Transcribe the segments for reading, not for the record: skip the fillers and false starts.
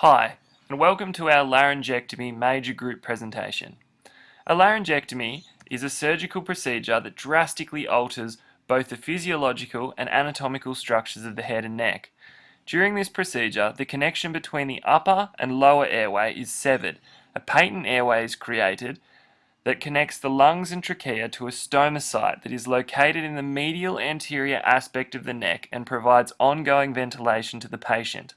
Hi, and welcome to our laryngectomy major group presentation. A laryngectomy is a surgical procedure that drastically alters both the physiological and anatomical structures of the head and neck. During this procedure, the connection between the upper and lower airway is severed. A patent airway is created that connects the lungs and trachea to a stomach that is located in the medial anterior aspect of the neck and provides ongoing ventilation to the patient.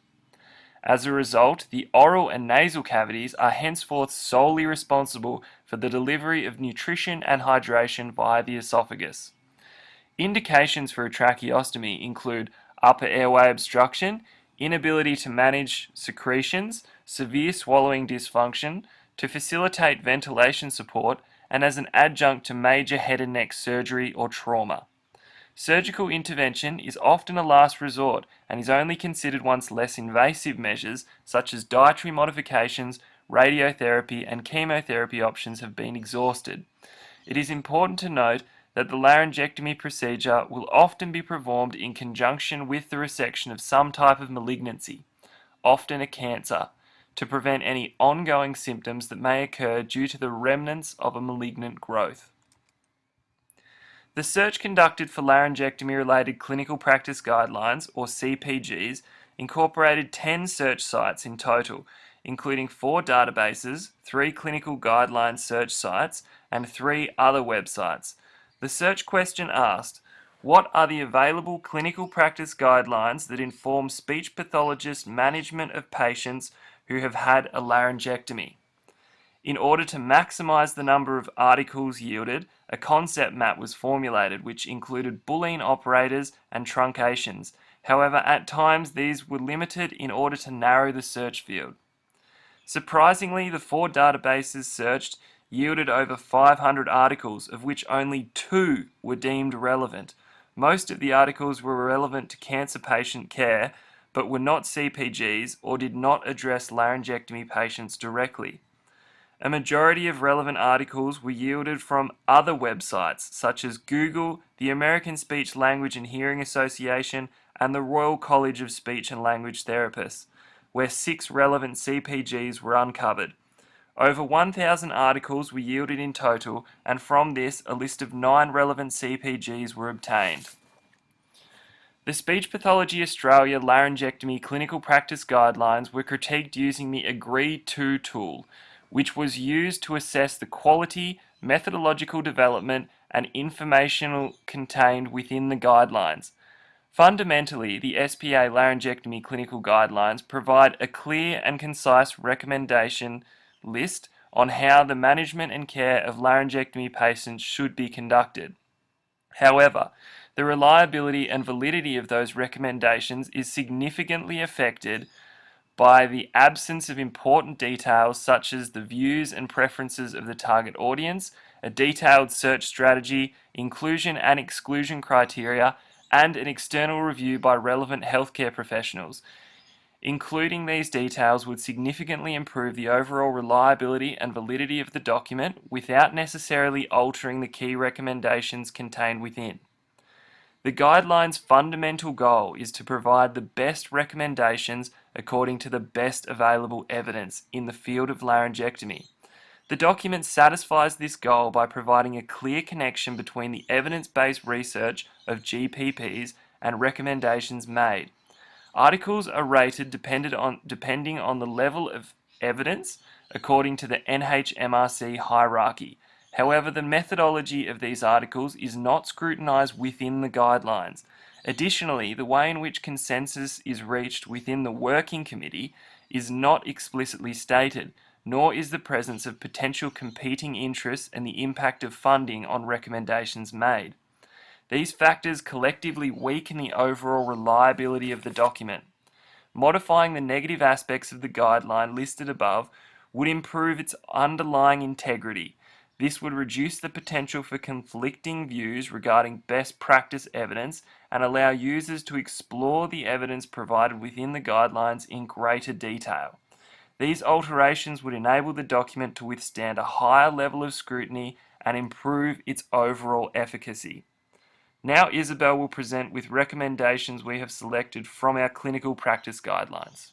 As a result, the oral and nasal cavities are henceforth solely responsible for the delivery of nutrition and hydration via the esophagus. Indications for a tracheostomy include upper airway obstruction, inability to manage secretions, severe swallowing dysfunction, to facilitate ventilation support, and as an adjunct to major head and neck surgery or trauma. Surgical intervention is often a last resort and is only considered once less invasive measures such as dietary modifications, radiotherapy, and chemotherapy options have been exhausted. It is important to note that the laryngectomy procedure will often be performed in conjunction with the resection of some type of malignancy, often a cancer, to prevent any ongoing symptoms that may occur due to the remnants of a malignant growth. The search conducted for laryngectomy-related clinical practice guidelines, or CPGs, incorporated 10 search sites in total, including 4 databases, 3 clinical guidelines search sites, and 3 other websites. The search question asked, what are the available clinical practice guidelines that inform speech pathologist management of patients who have had a laryngectomy? In order to maximize the number of articles yielded, a concept map was formulated which included Boolean operators and truncations. However, at times these were limited in order to narrow the search field. Surprisingly, the 4 databases searched yielded over 500 articles, of which only 2 were deemed relevant. Most of the articles were relevant to cancer patient care, but were not CPGs or did not address laryngectomy patients directly. A majority of relevant articles were yielded from other websites such as Google, the American Speech Language and Hearing Association, and the Royal College of Speech and Language Therapists, where 6 relevant CPGs were uncovered. Over 1,000 articles were yielded in total, and from this a list of 9 relevant CPGs were obtained. The Speech Pathology Australia Laryngectomy Clinical Practice Guidelines were critiqued using the Agree-To tool, which was used to assess the quality, methodological development, and information contained within the guidelines. Fundamentally, the SPA Laryngectomy Clinical Guidelines provide a clear and concise recommendation list on how the management and care of laryngectomy patients should be conducted. However, the reliability and validity of those recommendations is significantly affected by the absence of important details such as the views and preferences of the target audience, a detailed search strategy, inclusion and exclusion criteria, and an external review by relevant healthcare professionals. Including these details would significantly improve the overall reliability and validity of the document without necessarily altering the key recommendations contained within. The guidelines' fundamental goal is to provide the best recommendations according to the best available evidence in the field of laryngectomy. The document satisfies this goal by providing a clear connection between the evidence-based research of GPPs and recommendations made. Articles are rated depending on the level of evidence according to the NHMRC hierarchy. However, the methodology of these articles is not scrutinized within the guidelines. Additionally, the way in which consensus is reached within the working committee is not explicitly stated, nor is the presence of potential competing interests and the impact of funding on recommendations made. These factors collectively weaken the overall reliability of the document. Modifying the negative aspects of the guideline listed above would improve its underlying integrity. This would reduce the potential for conflicting views regarding best practice evidence and allow users to explore the evidence provided within the guidelines in greater detail. These alterations would enable the document to withstand a higher level of scrutiny and improve its overall efficacy. Now Isabel will present with recommendations we have selected from our clinical practice guidelines.